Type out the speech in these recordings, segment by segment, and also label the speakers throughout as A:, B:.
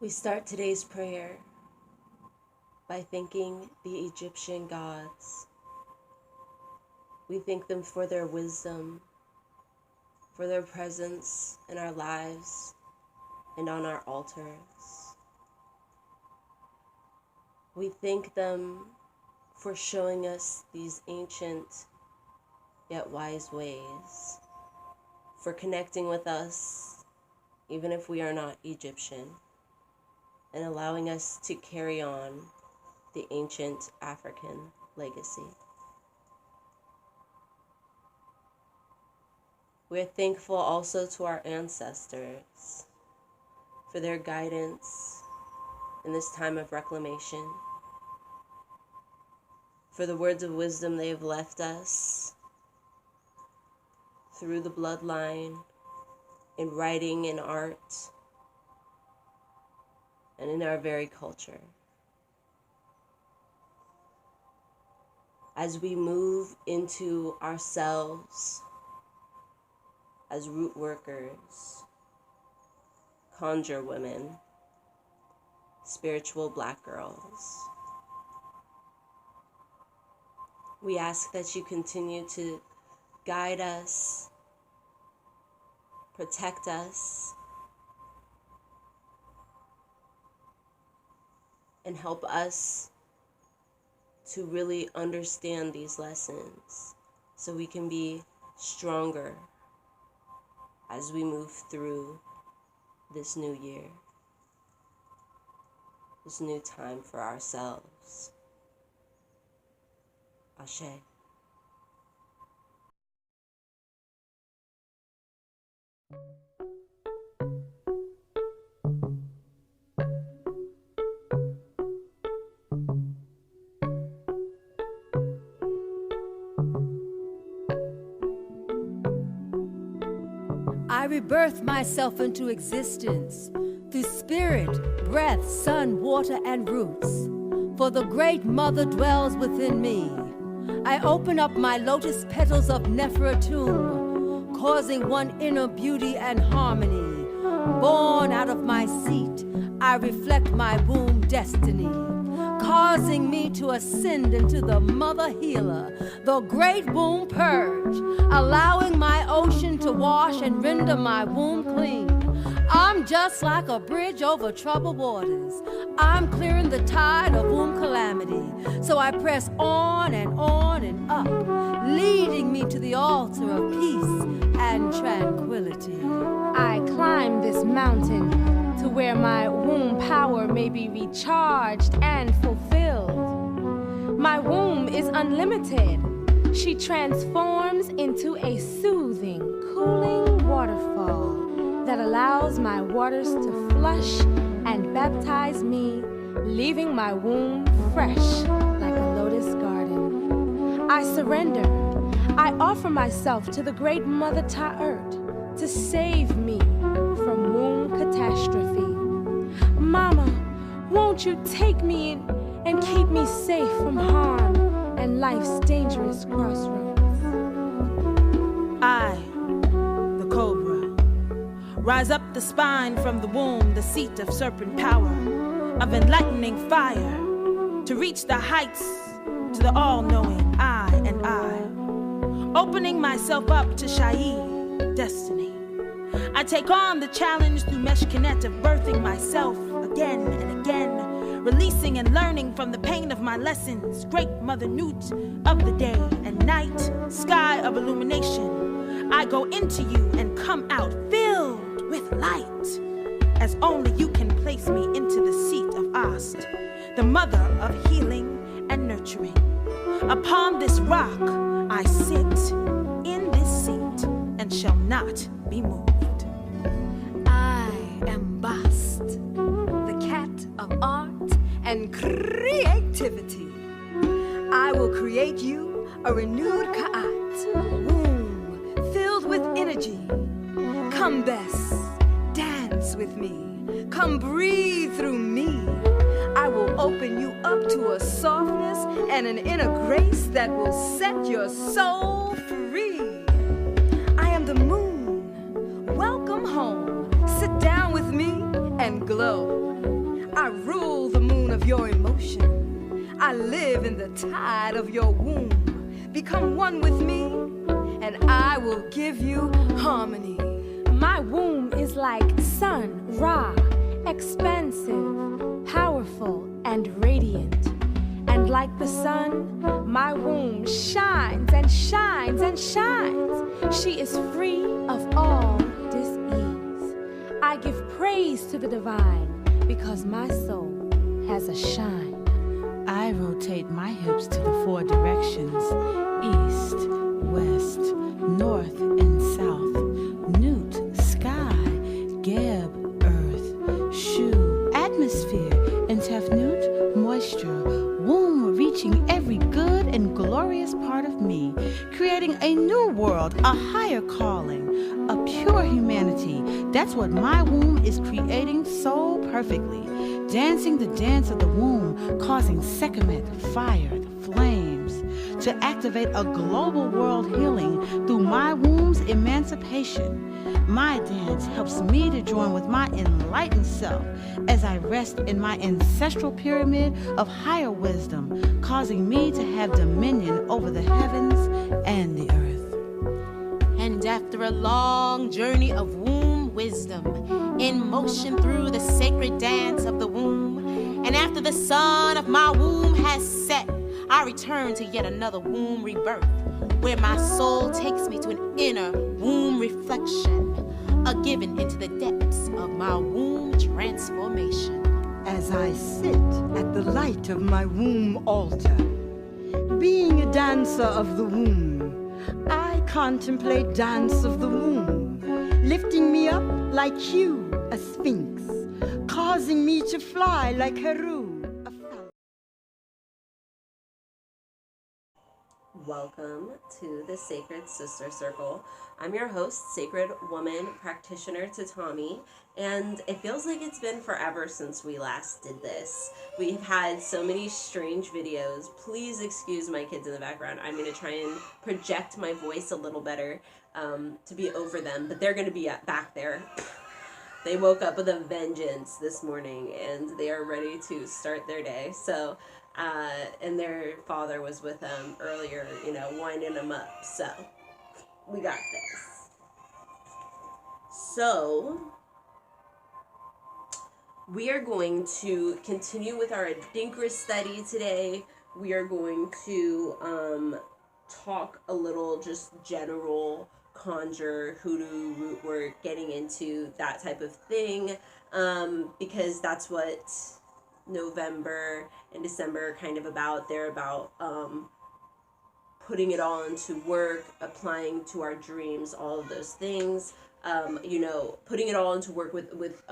A: We start today's prayer by thanking the Egyptian gods. We thank them for their wisdom, for their presence in our lives and on our altars. We thank them for showing us these ancient yet wise ways, for connecting with us even if we are not Egyptian, and allowing us to carry on the ancient African legacy. We are thankful also to our ancestors for their guidance in this time of reclamation, for the words of wisdom they have left us through the bloodline, in writing, in art, and in our very culture. As we move into ourselves as root workers, conjure women, spiritual Black girls, we ask that you continue to guide us, protect us, and help us to really understand these lessons so we can be stronger as we move through this new year, this new time for ourselves. Ashe.
B: I rebirth myself into existence through spirit, breath, sun, water, and roots. For the great mother dwells within me. I open up my lotus petals of Neferatum, causing one inner beauty and harmony. Born out of my seat, I reflect my womb destiny, causing me to ascend into the mother healer, the great womb purge, allowing my ocean to wash and render my womb clean. I'm just like a bridge over troubled waters. I'm clearing the tide of womb calamity. So I press on and up, leading me to the altar of peace and tranquility.
C: I climb this mountain to where my womb power may be recharged and fulfilled. My womb is unlimited. She transforms into a soothing, cooling waterfall that allows my waters to flush and baptize me, leaving my womb fresh like a lotus garden. I surrender. I offer myself to the great Mother Ta'ert to save me from womb catastrophe. Mama, won't you take me in and keep me safe from harm and life's dangerous crossroads?
D: I, the cobra, rise up the spine from the womb, the seat of serpent power, of enlightening fire, to reach the heights, to the all-knowing I and I, opening myself up to Shai, destiny. I take on the challenge through Meshkinet of birthing myself again and again, releasing and learning from the pain of my lessons, great Mother Nut of the day and night, sky of illumination. I go into you and come out filled with light, as only you can place me into the seat of Ast, the mother of healing and nurturing. Upon this rock I sit in this seat and shall not be moved.
B: I am Bast, the cat of art and creativity. I will create you a renewed Ka'at, womb filled with energy. Come, Bess, dance with me. Come breathe through me. I will open you up to a softness and an inner grace that will set your soul free. I am the moon. Welcome home. Sit down with me and glow. I rule the moon of your emotion. I live in the tide of your womb. Become one with me, and I will give you harmony.
C: My womb is like sun, Ra, expansive, powerful, and radiant. And like the sun, my womb shines and shines and shines. She is free of all dis-ease. I give praise to the divine because my soul has a shine.
D: I rotate my hips to the 4 directions: east, west, north, and south. Newt, sky, Geb, earth, Shu, atmosphere, and Tefnut, moisture. Womb reaching every good and glorious part of me, creating a new world, a higher calling, a pure humanity. That's what my womb is creating so perfectly. Dancing the dance of the womb, causing Sekhmet, fire, the flames, to activate a global world healing through my womb's emancipation. My dance helps me to join with my enlightened self as I rest in my ancestral pyramid of higher wisdom, causing me to have dominion over the heavens and the earth.
E: And after a long journey of womb wisdom, in motion through the sacred dance of the womb, and after the sun of my womb has set, I return to yet another womb rebirth, where my soul takes me to an inner womb reflection, a given into the depths of my womb transformation.
F: As I sit at the light of my womb altar, being a dancer of the womb, I contemplate dance of the womb, lifting me up like Hugh, a sphinx, causing me to fly like Heru, a falcon.
A: Welcome to the Sacred Sister Circle. I'm your host, Sacred Woman Practitioner Tatami, and it feels like it's been forever since we last did this. We've had so many strange videos. Please excuse my kids in the background. I'm going to try and project my voice a little better to be over them, but they're going to be back there. They woke up with a vengeance this morning, and they are ready to start their day. So, and their father was with them earlier, winding them up. So, we got this. So, we are going to continue with our Adinkra study today. We are going to talk a little just general conjure, hoodoo, root work, getting into that type of thing, because that's what November and December are kind of about. They're about putting it all into work, applying to our dreams, all of those things, putting it all into work with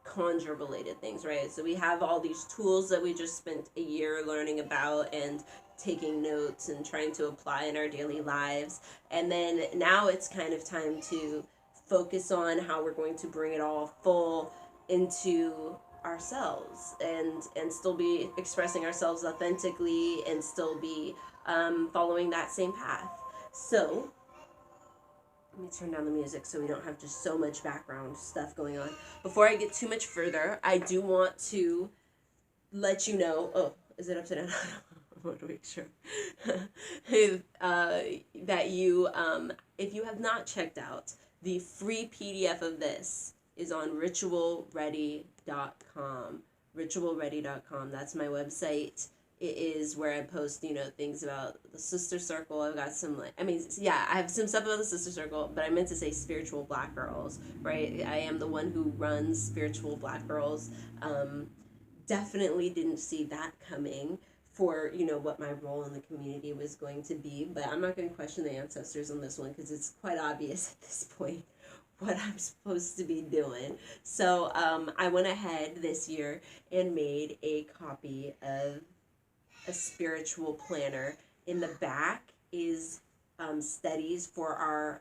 A: conjure related things, right? So we have all these tools that we just spent a year learning about and taking notes and trying to apply in our daily lives. And then now it's kind of time to focus on how we're going to bring it all full into ourselves and still be expressing ourselves authentically and still be following that same path. So let me turn down the music so we don't have just so much background stuff going on. Before I get too much further, I do want to let you know, oh, is it upside down? I want to make sure that you, if you have not checked out, the free PDF of this is on ritualready.com. Ritualready.com. That's my website. It is where I post, things about the Sister Circle. I've got some, I have some stuff about the Sister Circle, but I meant to say spiritual Black girls, right? I am the one who runs spiritual Black girls. Definitely didn't see that coming for, what my role in the community was going to be, but I'm not going to question the ancestors on this one because it's quite obvious at this point what I'm supposed to be doing. So I went ahead this year and made a copy of a spiritual planner. In the back is studies for our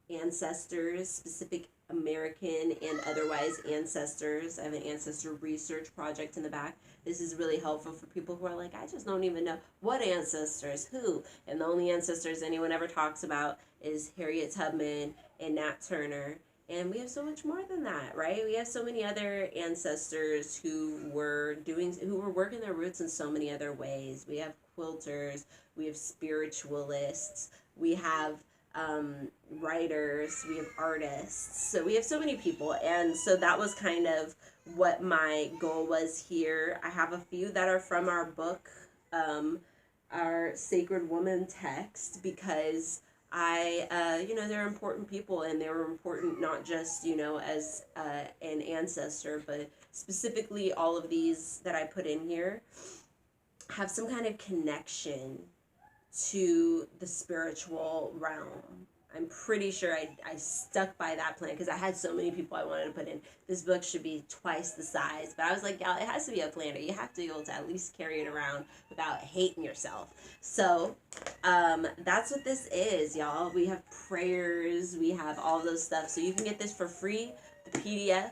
A: ancestors, specific American and otherwise ancestors. I have an ancestor research project in the back. This is really helpful for people who are like, I just don't even know what ancestors, who. And the only ancestors anyone ever talks about is Harriet Tubman and Nat Turner And we have so much more than that, right? We have so many other ancestors who were working their roots in so many other ways. We have quilters, we have spiritualists, we have writers, we have artists. So we have so many people. And so that was kind of what my goal was here. I have a few that are from our book, our Sacred Woman text, because they're important people, and they were important not just, as an ancestor, but specifically all of these that I put in here have some kind of connection to the spiritual realm. I'm pretty sure I stuck by that plan because I had so many people I wanted to put in. This book should be twice the size. But I was like, y'all, it has to be a planner. You have to be able to at least carry it around without hating yourself. So that's what this is, y'all. We have prayers. We have all those stuff. So you can get this for free, the PDF.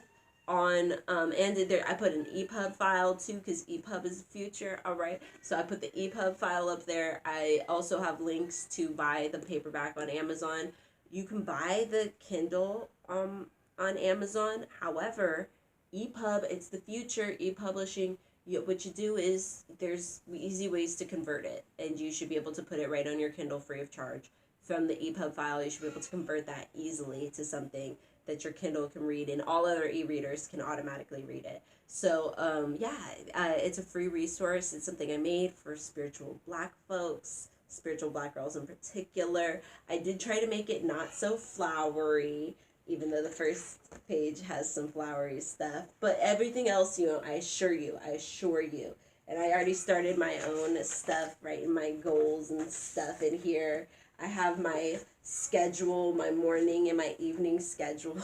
A: On I put an EPUB file too, because EPUB is the future. All right, so I put the EPUB file up there. I also have links to buy the paperback on Amazon. You can buy the Kindle on Amazon. However, EPUB, it's the future. E-publishing, what you do is there's easy ways to convert it, and you should be able to put it right on your Kindle free of charge. From the EPUB file, you should be able to convert that easily to something that your Kindle can read, and all other e-readers can automatically read it. So it's a free resource. It's something I made for spiritual Black folks, spiritual Black girls in particular. I did try to make it not so flowery, even though the first page has some flowery stuff, but everything else, I assure you, and I already started my own stuff, writing my goals and stuff in here. I have my schedule, my morning and my evening schedule.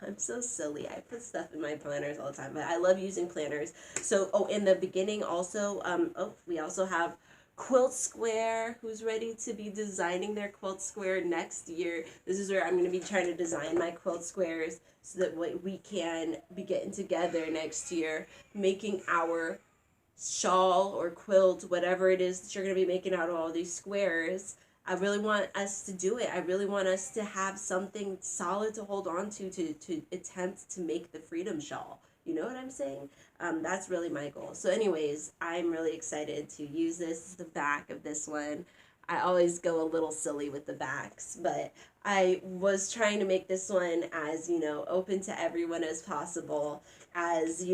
A: I'm so silly. I put stuff in my planners all the time, but I love using planners. So, in the beginning also, we also have Quilt Square, who's ready to be designing their quilt square next year. This is where I'm going to be trying to design my quilt squares so that we can be getting together next year, making our shawl or quilt, whatever it is that you're going to be making out of all these squares. I really want us to do it. I really want us to have something solid to hold on to attempt to make the freedom shawl. You know what I'm saying? That's really my goal. So anyways, I'm really excited to use this. This is the back of this one. I always go a little silly with the backs, but I was trying to make this one as, open to everyone as possible, as,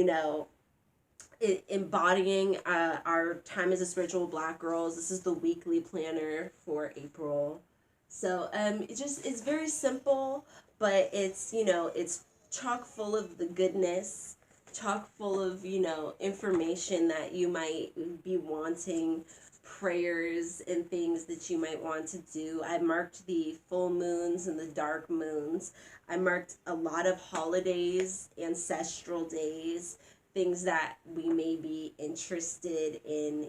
A: embodying our time as a spiritual Black girls. This is the weekly planner for April. So it's very simple, but it's it's chock full of the goodness, chock full of information that you might be wanting, prayers and things that you might want to do. I marked the full moons and the dark moons. I marked a lot of holidays, ancestral days, things that we may be interested in,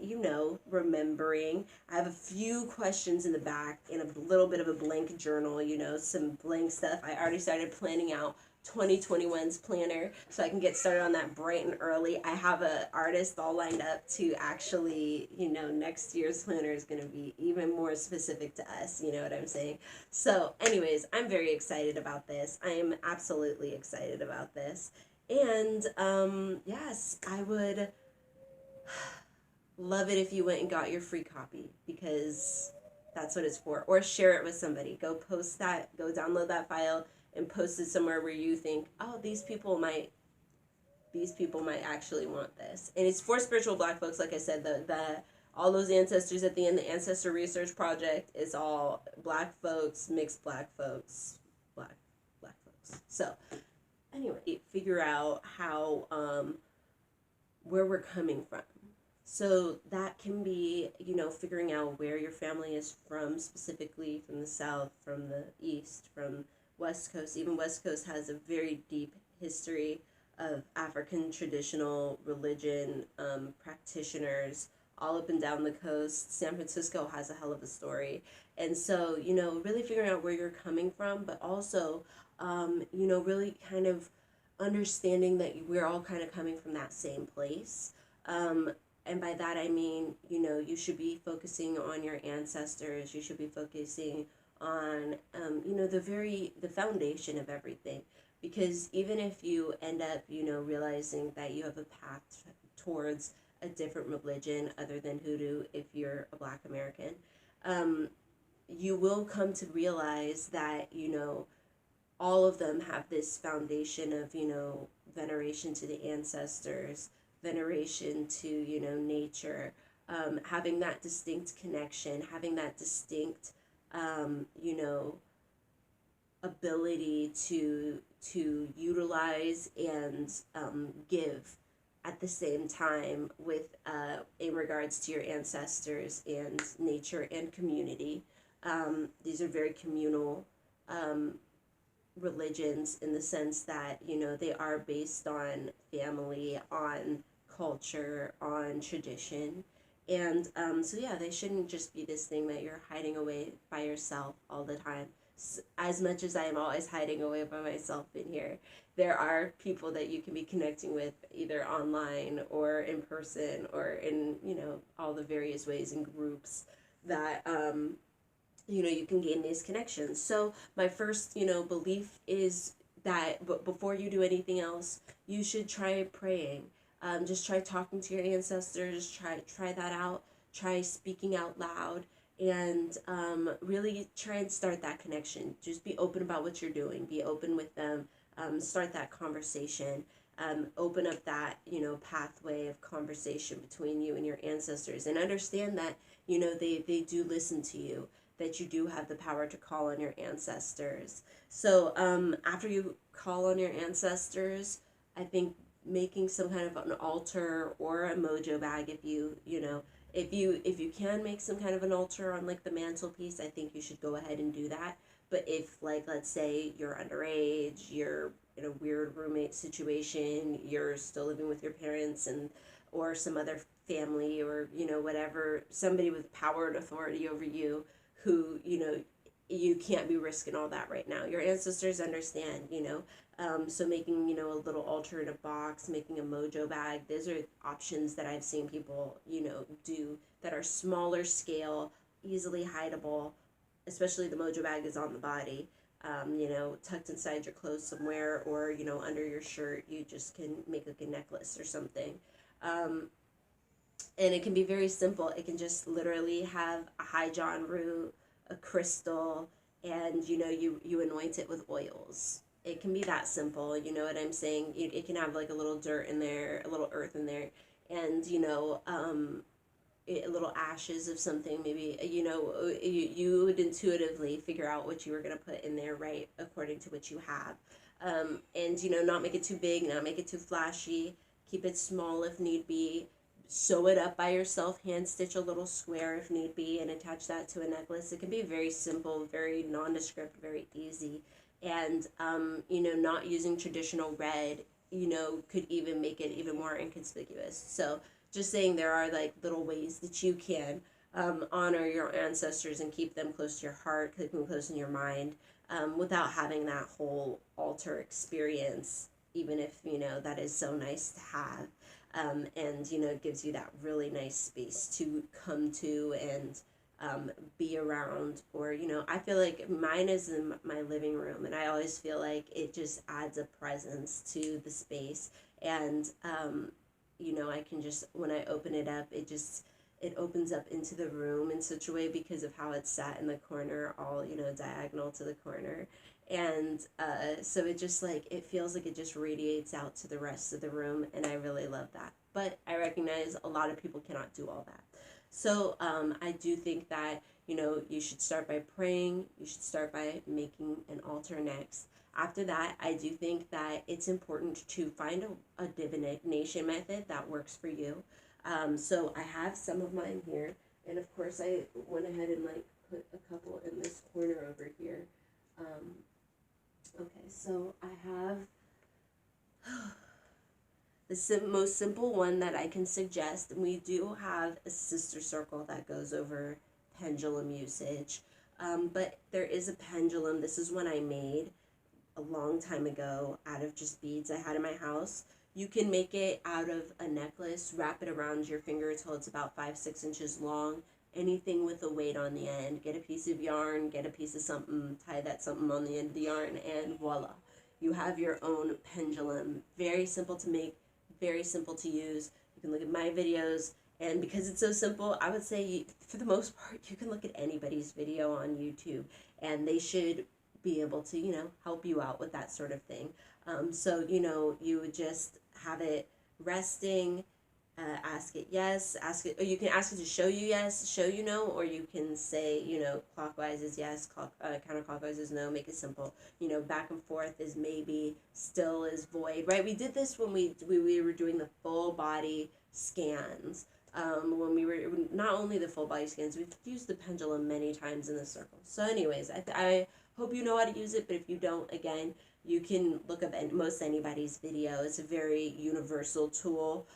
A: remembering. I have a few questions in the back and a little bit of a blank journal, some blank stuff. I already started planning out 2021's planner so I can get started on that bright and early. I have an artist all lined up to actually, next year's planner is going to be even more specific to us, you know what I'm saying? So anyways, I'm very excited about this. I am absolutely excited about this. And yes, I would love it if you went and got your free copy, because that's what it's for. Or share it with somebody. Go post that, go download that file and post it somewhere where you think, oh, these people might actually want this. And it's for spiritual Black folks. Like I said, the all those ancestors at the end, the Ancestor Research Project is all Black folks, mixed Black folks, Black folks. So anyway, figure out how where we're coming from. So that can be, figuring out where your family is from, specifically from the South, from the East, from West Coast. Even West Coast has a very deep history of African traditional religion practitioners all up and down the coast. San Francisco has a hell of a story. And so, really figuring out where you're coming from, but also really kind of understanding that we're all kind of coming from that same place. And by that I mean, you should be focusing on your ancestors. You should be focusing on, the foundation of everything. because even if you end up, realizing that you have a path towards a different religion other than hoodoo, if you're a Black American, you will come to realize that, all of them have this foundation of, veneration to the ancestors, veneration to, nature, having that distinct connection, having that distinct, ability to utilize and give at the same time with in regards to your ancestors and nature and community. These are very communal religions in the sense that, they are based on family, on culture, on tradition. And so, yeah, they shouldn't just be this thing that you're hiding away by yourself all the time. As much as I am always hiding away by myself in here, there are people that you can be connecting with either online or in person or in, all the various ways and groups that, you can gain these connections. So my first, belief is that before you do anything else, you should try praying. Just try talking to your ancestors, try that out, try speaking out loud, and really try and start that connection. Just be open about what you're doing, be open with them, start that conversation, open up that, pathway of conversation between you and your ancestors, and understand that, they do listen to you, that you do have the power to call on your ancestors. So after you call on your ancestors, I think making some kind of an altar or a mojo bag, if you can make some kind of an altar on like the mantelpiece, I think you should go ahead and do that. But if, like, let's say you're underage, you're in a weird roommate situation, you're still living with your parents or some other family, or whatever, somebody with power and authority over you, who you can't be risking all that right now. Your ancestors understand, so making, a little altar in a box, making a mojo bag, those are options that I've seen people, do that are smaller scale, easily hideable, especially the mojo bag is on the body, tucked inside your clothes somewhere, or, under your shirt, you just can make like a necklace or something. And it can be very simple. It can just literally have a high John root, a crystal, and, you anoint it with oils. It can be that simple, you know what I'm saying? It can have like a little dirt in there, a little earth in there, and, a little ashes of something, maybe, you would intuitively figure out what you were going to put in there, right, according to what you have. And, not make it too big, not make it too flashy, keep it small if need be, sew it up by yourself, hand stitch a little square if need be, and attach that to a necklace. It can be very simple, very nondescript, very easy. And, not using traditional red, could even make it even more inconspicuous. So just saying, there are like little ways that you can honor your ancestors and keep them close to your heart, keep them close in your mind, without having that whole altar experience, even if, that is so nice to have. And, it gives you that really nice space to come to and be around. Or, I feel like mine is in my living room, and I always feel like it just adds a presence to the space. And, I can just, when I open it up, it opens up into the room in such a way, because of how it's sat in the corner, all, diagonal to the corner. And so it just it feels like it just radiates out to the rest of the room, and I really love that. But I recognize a lot of people cannot do all that. So I do think that, you should start by praying. You should start by making an altar next. After that, I do think that it's important to find a divination method that works for you. So I have some of mine here, and of course I went ahead and put a couple in this corner over here. Okay, so I have the most simple one that I can suggest. We do have a sister circle that goes over pendulum usage, but there is a pendulum. This is one I made a long time ago out of just beads I had in my house. You can make it out of a necklace, wrap it around your finger until it's about 5-6 inches long. Anything with a weight on the end. Get a piece of yarn, get a piece of something, tie that something on the end of the yarn, and voila. you have your own pendulum. Very simple to make, very simple to use. You can look at my videos, and because it's so simple, I would say for the most part, you can look at anybody's video on YouTube, and they should be able to, you know, help you out with that sort of thing. So, you know, you would just have it resting, ask it yes, ask it, or you can ask it to show you yes, show you no, or you can say, you know, clockwise is yes, counterclockwise is no, make it simple. You know, back and forth is maybe, still is void, right? We did this when we were doing the full body scans. When we were, not only the full body scans, we've used the pendulum many times in the circle. So anyways, I hope you know how to use it, but if you don't, again, you can look up most anybody's video. It's a very universal tool.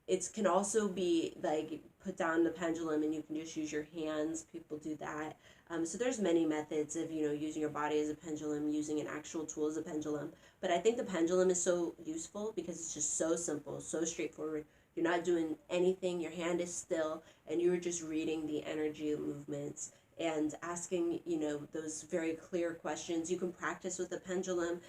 A: It can also be like put down the pendulum and you can just use your hands. People do that. So there's many methods of, you know, using your body as a pendulum, using an actual tool as a pendulum. But I think the pendulum is so useful because it's just so simple, so straightforward. You're not doing anything. Your hand is still, and you're just reading the energy of movements and asking, you know, those very clear questions. You can practice with the pendulum.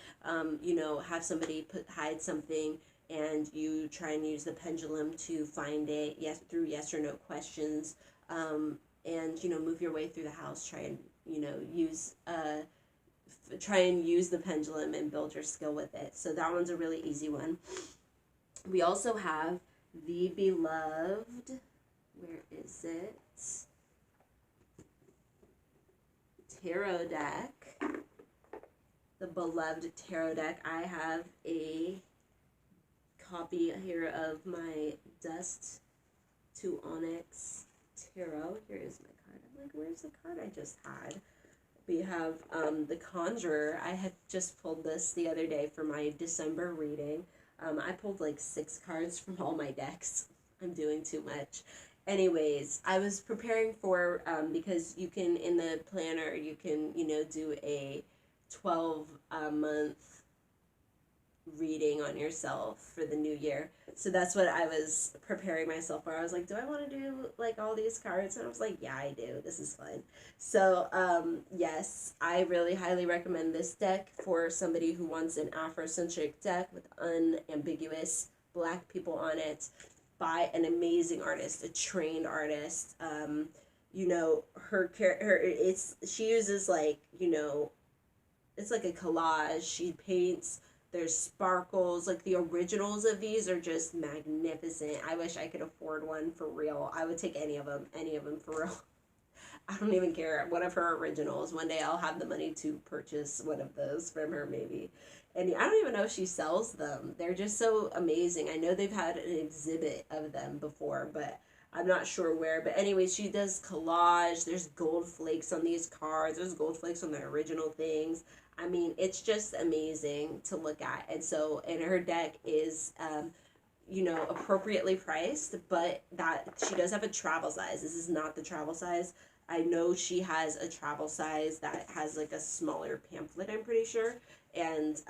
A: You know, have somebody hide something, and you try and use the pendulum to find it, yes, through yes or no questions, and, you know, move your way through the house. Try and, you know, try and use the pendulum and build your skill with it. So that one's a really easy one. We also have the beloved, where is it? Tarot deck. The beloved tarot deck. I have a copy here of my Dust to Onyx Tarot. Here is my card. I'm like, where's the card I just had? We have the Conjurer. I had just pulled this the other day for my December reading. I pulled like 6 cards from all my decks. I'm doing too much. Anyways, I was preparing for, because you can, in the planner, you can, you know, do a 12-month reading on yourself for the new year. So that's what I was preparing myself for. I was like, do I want to do like all these cards? And I was like, yeah, I do. This is fun. So yes, I really highly recommend this deck for somebody who wants an Afrocentric deck with unambiguous Black people on it by an amazing artist, a trained artist. You know, she uses like, you know, it's like a collage. She paints. There's sparkles. Like the originals of these are just magnificent. I wish I could afford one for real. I would take any of them for real. I don't even care. One of her originals. One day I'll have the money to purchase one of those from her maybe. And I don't even know if she sells them. They're just so amazing. I know they've had an exhibit of them before, but I'm not sure where. But anyway, she does collage. There's gold flakes on these cards. There's gold flakes on the original things. I mean, it's just amazing to look at. And so, and her deck is, you know, appropriately priced, but that she does have a travel size. This is not the travel size. I know she has a travel size that has like a smaller pamphlet, I'm pretty sure. And,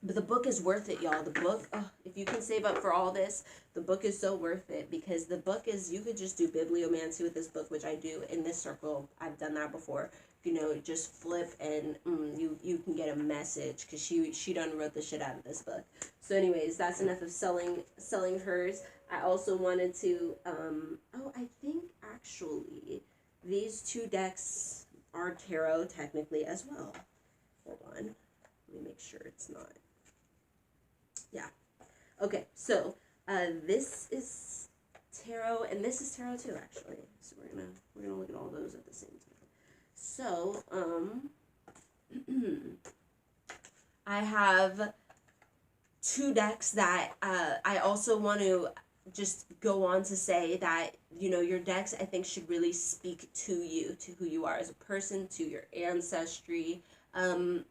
A: but the book is worth it, y'all. The book, if you can save up for all this, the book is so worth it, because the book is, you could just do bibliomancy with this book, which I do in this circle. I've done that before. You know, just flip and you can get a message, because she done wrote the shit out of this book. So anyways, that's enough of selling hers. I also wanted to, I think actually these 2 decks are tarot technically as well. Hold on. Let me make sure it's not. Yeah. Okay, so this is tarot, and this is tarot too, actually. So we're gonna look at all those at the same time. So I have 2 decks that I also want to just go on to say that, you know, your decks, I think, should really speak to you, to who you are as a person, to your ancestry. And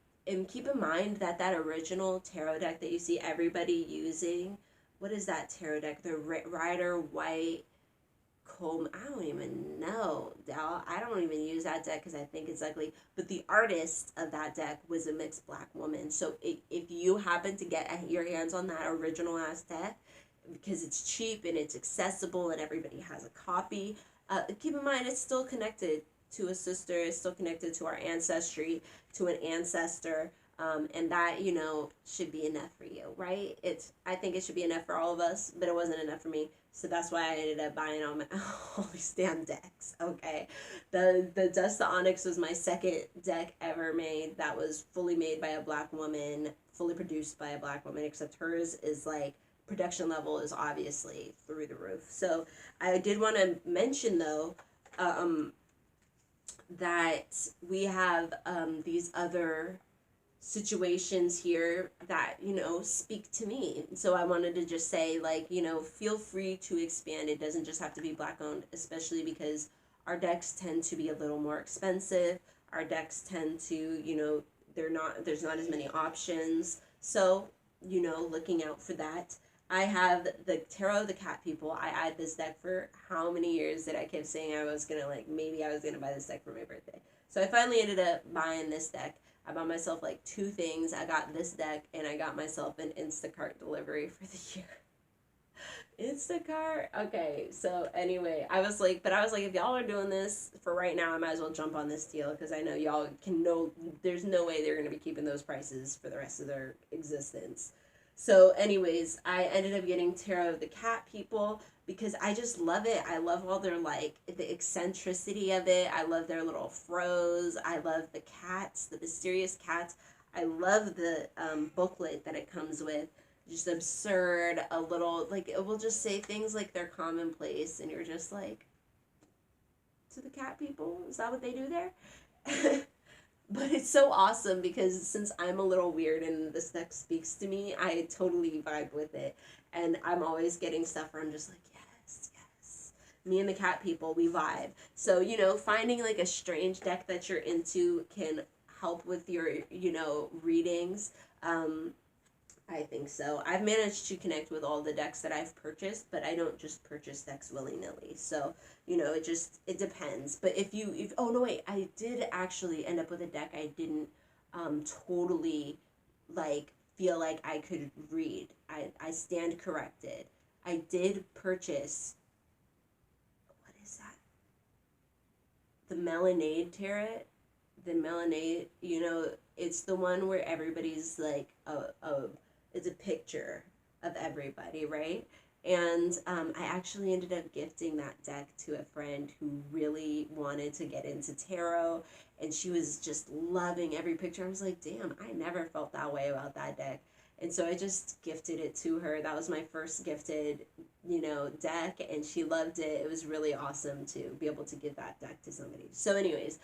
A: keep in mind that that original tarot deck that you see everybody using, what is that tarot deck? The Rider White Coleman, I don't even know. I don't even use that deck because I think it's ugly. But the artist of that deck was a mixed Black woman. So if you happen to get your hands on that original ass deck, because it's cheap and it's accessible and everybody has a copy, keep in mind it's still connected to a sister, it's still connected to our ancestry, to an ancestor. And that, you know, should be enough for you, right? I think it should be enough for all of us, but it wasn't enough for me. So that's why I ended up buying all these damn decks, okay? The Dust to Onyx was my second deck ever made. That was fully made by a Black woman, fully produced by a Black woman, except hers is like, production level is obviously through the roof. So I did want to mention, though, that we have these other situations here that, you know, speak to me. So I wanted to just say, like, you know, feel free to expand. It doesn't just have to be Black owned, especially because our decks tend to be a little more expensive. Our decks tend to, you know, there's not as many options. So, you know, looking out for that. I have the Tarot of the Cat People. I had this deck for how many years that I kept saying I was gonna, like, maybe I was gonna buy this deck for my birthday. So I finally ended up buying this deck. I bought myself like 2 things. I got this deck and I got myself an Instacart delivery for the year. Instacart? Okay, so anyway, I was like, if y'all are doing this for right now, I might as well jump on this deal because I know y'all there's no way they're going to be keeping those prices for the rest of their existence. So anyways, I ended up getting Tarot of the Cat People because I just love it. I love all their, like, the eccentricity of it. I love their little froze. I love the cats, the mysterious cats. I love the booklet that it comes with. Just absurd, a little, like, it will just say things like they're commonplace, and you're just like, to the cat people? Is that what they do there? But it's so awesome because since I'm a little weird and this deck speaks to me, I totally vibe with it. And I'm always getting stuff where I'm just like, yes, yes. Me and the cat people, we vibe. So, you know, finding like a strange deck that you're into can help with your, you know, readings. I think so. I've managed to connect with all the decks that I've purchased, but I don't just purchase decks willy-nilly. So, you know, it depends. But oh no, wait, I did actually end up with a deck I didn't totally, like, feel like I could read. I stand corrected. I did purchase, what is that? The Melanade Tarot. The Melanade, you know, it's the one where everybody's like it's a picture of everybody, right? And I actually ended up gifting that deck to a friend who really wanted to get into tarot, and she was just loving every picture. I was like, damn, I never felt that way about that deck. And so I just gifted it to her. That was my first gifted, you know, deck, and she loved it. It was really awesome to be able to give that deck to somebody. So anyways,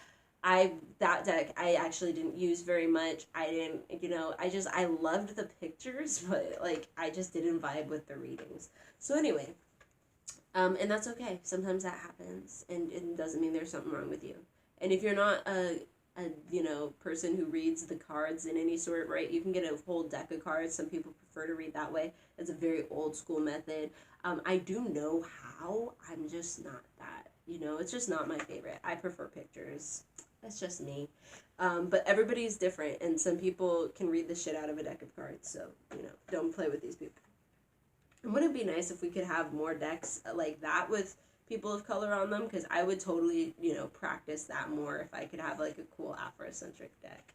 A: that deck I actually didn't use very much. I didn't, you know, I loved the pictures, but like I just didn't vibe with the readings. So anyway, and that's okay. Sometimes that happens, and it doesn't mean there's something wrong with you. And if you're not a you know, person who reads the cards in any sort, right, you can get a whole deck of cards. Some people prefer to read that way. It's a very old school method. I do know how. I'm just not that, you know, it's just not my favorite. I prefer pictures. That's just me. But everybody's different, and some people can read the shit out of a deck of cards, so, you know, don't play with these people. And wouldn't it be nice if we could have more decks like that with people of color on them? Because I would totally, you know, practice that more if I could have, like, a cool Afrocentric deck.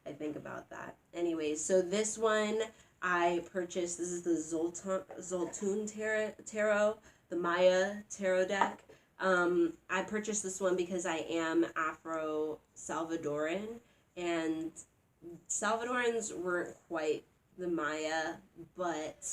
A: I think about that. Anyways, so this one I purchased. This is the Zoltun Tarot, the Maya Tarot deck. I purchased this one because I am Afro-Salvadoran, and Salvadorans weren't quite the Maya, but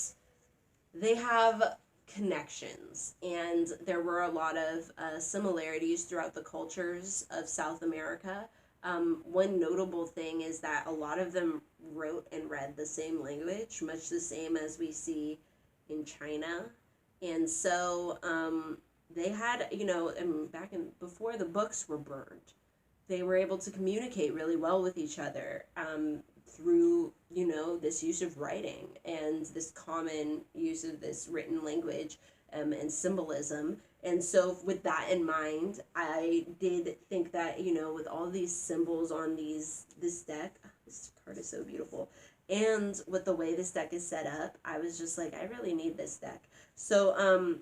A: they have connections, and there were a lot of similarities throughout the cultures of South America. One notable thing is that a lot of them wrote and read the same language, much the same as we see in China, and so they had, you know, before the books were burned, they were able to communicate really well with each other through, you know, this use of writing and this common use of this written language and symbolism. And so with that in mind, I did think that, you know, with all these symbols on this deck, this card is so beautiful, and with the way this deck is set up, I was just like, I really need this deck. So,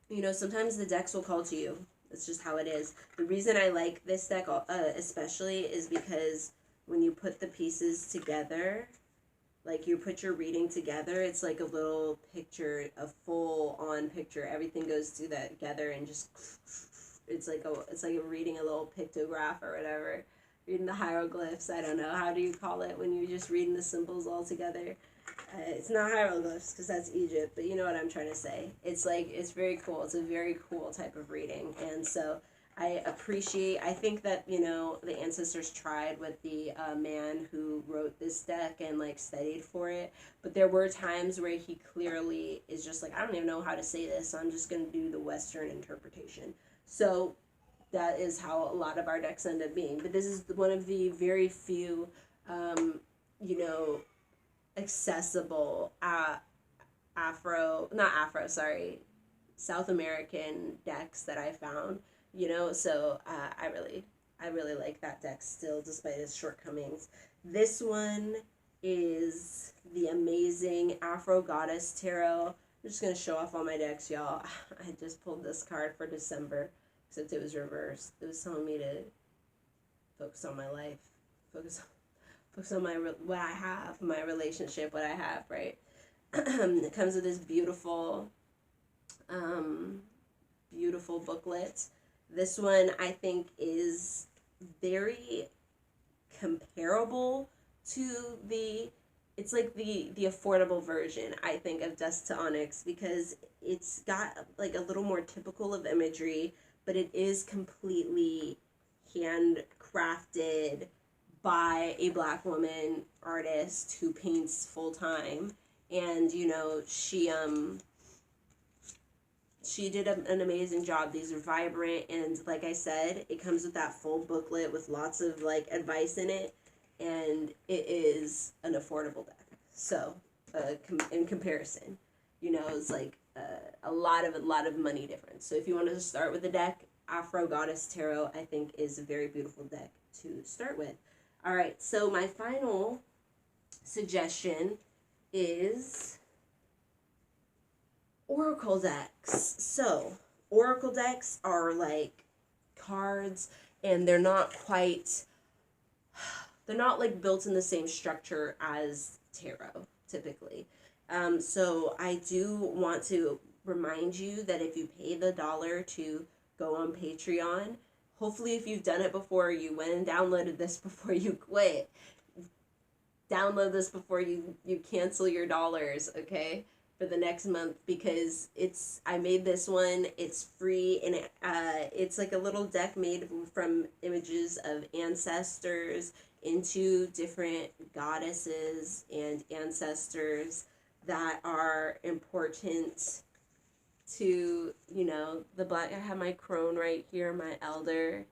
A: you know, sometimes the decks will call to you. It's just how it is. The reason I like this deck especially is because when you put the pieces together, like you put your reading together, it's like a little picture, a full-on picture. Everything goes together and just, it's like reading a little pictograph or whatever, reading the hieroglyphs. I don't know, how do you call it when you're just reading the symbols all together? It's not hieroglyphs because that's Egypt, but you know what I'm trying to say. It's like, it's very cool. It's a very cool type of reading. And so I think that, you know, the ancestors tried with the man who wrote this deck and like studied for it. But there were times where he clearly is just like, I don't even know how to say this, so I'm just going to do the Western interpretation. So that is how a lot of our decks end up being. But this is one of the very few, you know, accessible South American decks that I found, you know, so I really like that deck still, despite its shortcomings. This one is the amazing Afro Goddess Tarot. I'm just going to show off all my decks, y'all. I just pulled this card for December, except it was reversed. It was telling me to focus on my life, focus on what I have, my relationship, what I have, right? It comes with this beautiful booklet. This one I think is very comparable to it's like the affordable version, I think, of Dust to Onyx, because it's got like a little more typical of imagery, but it is completely handcrafted by a Black woman artist who paints full time. And, you know, she did an amazing job. These are vibrant, and like I said, it comes with that full booklet with lots of like advice in it, and it is an affordable deck. So in comparison, you know, it's like a lot of money difference. So if you want to start with a deck, Afro Goddess Tarot, I think, is a very beautiful deck to start with. All right, so my final suggestion is Oracle decks. So Oracle decks are like cards, and they're not like built in the same structure as tarot typically. So I do want to remind you that if you pay the $1 to go on Patreon, hopefully if you've done it before, you went and downloaded this before you quit. Download this before you cancel your dollars, okay, for the next month, because I made this one, it's free, and it's like a little deck made from images of ancestors into different goddesses and ancestors that are important to, you know, the Black. I have my crone right here, my elder.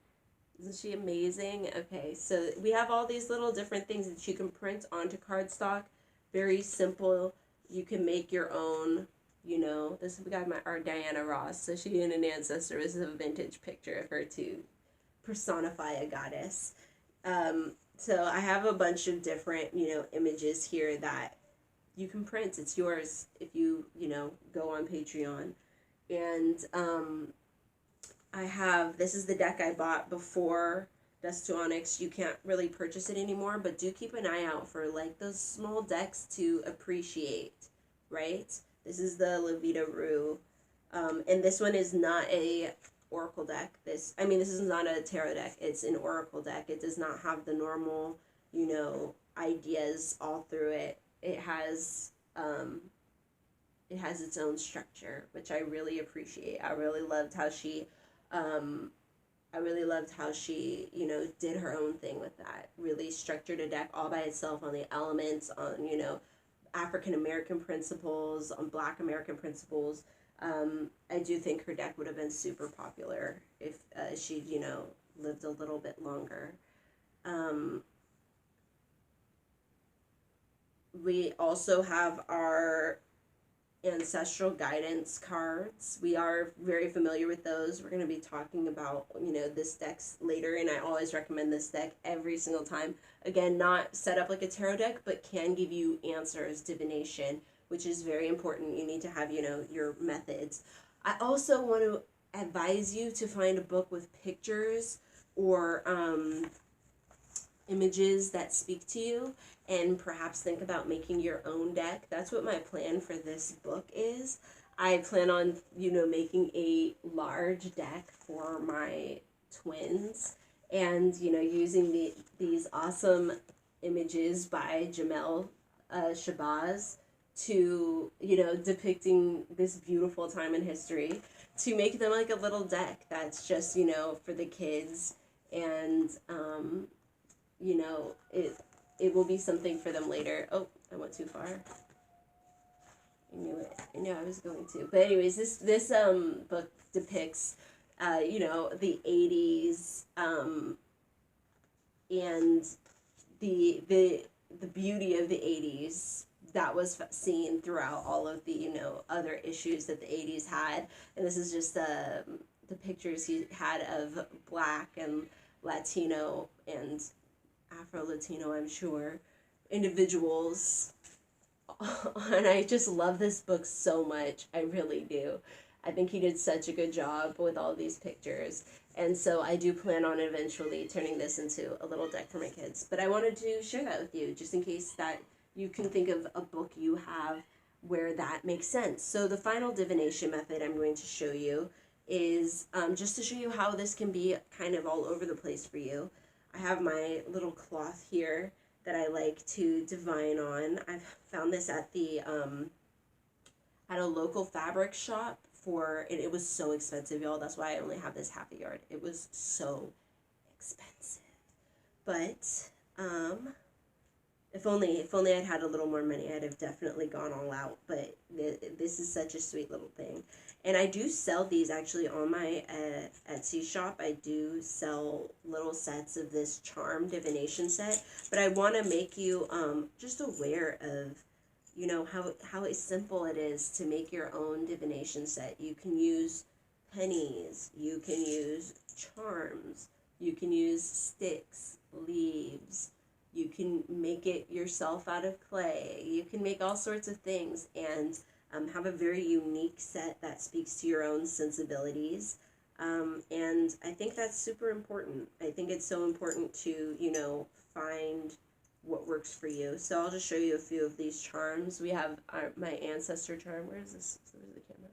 A: Isn't she amazing? Okay, so we have all these little different things that you can print onto cardstock. Very simple. You can make your own, you know. We got our Diana Ross. So she in an ancestor. This is a vintage picture of her to personify a goddess. So I have a bunch of different, you know, images here that you can print. It's yours if you know, go on Patreon. And this is the deck I bought before Dust to Onyx. You can't really purchase it anymore, but do keep an eye out for like those small decks to appreciate, right? This is the Levita Rue. And this one is not a oracle deck. This is not a tarot deck. It's an oracle deck. It does not have the normal, you know, ideas all through it. It has its own structure, which I really appreciate. I really loved how she, you know, did her own thing with that. Really structured a deck all by itself on the elements, on, you know, African American principles, on Black American principles. I do think her deck would have been super popular if she'd, you know, lived a little bit longer. We also have our Ancestral guidance cards. We are very familiar with those. We're going to be talking about, you know, this deck's later, and I always recommend this deck every single time. Again, not set up like a tarot deck, but can give you answers, divination, which is very important. You need to have, you know, your methods. I also want to advise you to find a book with pictures or images that speak to you, and perhaps think about making your own deck. That's what my plan for this book is. I plan on, making a large deck for my twins, and, using these awesome images by Jamel Shabazz to, depicting this beautiful time in history, to make them like a little deck that's just, for the kids, and, it will be something for them later. Oh, I went too far. I knew it. I knew I was going to. But anyways, this book depicts, the 80s, and the beauty of the 80s that was seen throughout all of the, other issues that the 80s had. And this is just the pictures he had of Black and Latino and Afro-Latino, I'm sure, individuals. And I just love this book so much. I really do. I think he did such a good job with all these pictures. And so I do plan on eventually turning this into a little deck for my kids. But I wanted to share that with you, just in case that you can think of a book you have where that makes sense. So the final divination method I'm going to show you is just to show you how this can be kind of all over the place for you. I have my little cloth here that I like to divine on. I've found this at the at a local fabric shop it was so expensive, y'all. That's why I only have this half a yard. It was so expensive. But if only I'd had a little more money, I'd have definitely gone all out. But this is such a sweet little thing. And I do sell these actually on my Etsy shop. I do sell little sets of this charm divination set. But I want to make you just aware of, how simple it is to make your own divination set. You can use pennies. You can use charms. You can use sticks, leaves. You can make it yourself out of clay. You can make all sorts of things and have a very unique set that speaks to your own sensibilities. And I think that's super important. I think it's so important to, find what works for you. So I'll just show you a few of these charms. We have my Ancestor charm. Where is this? Where's the camera?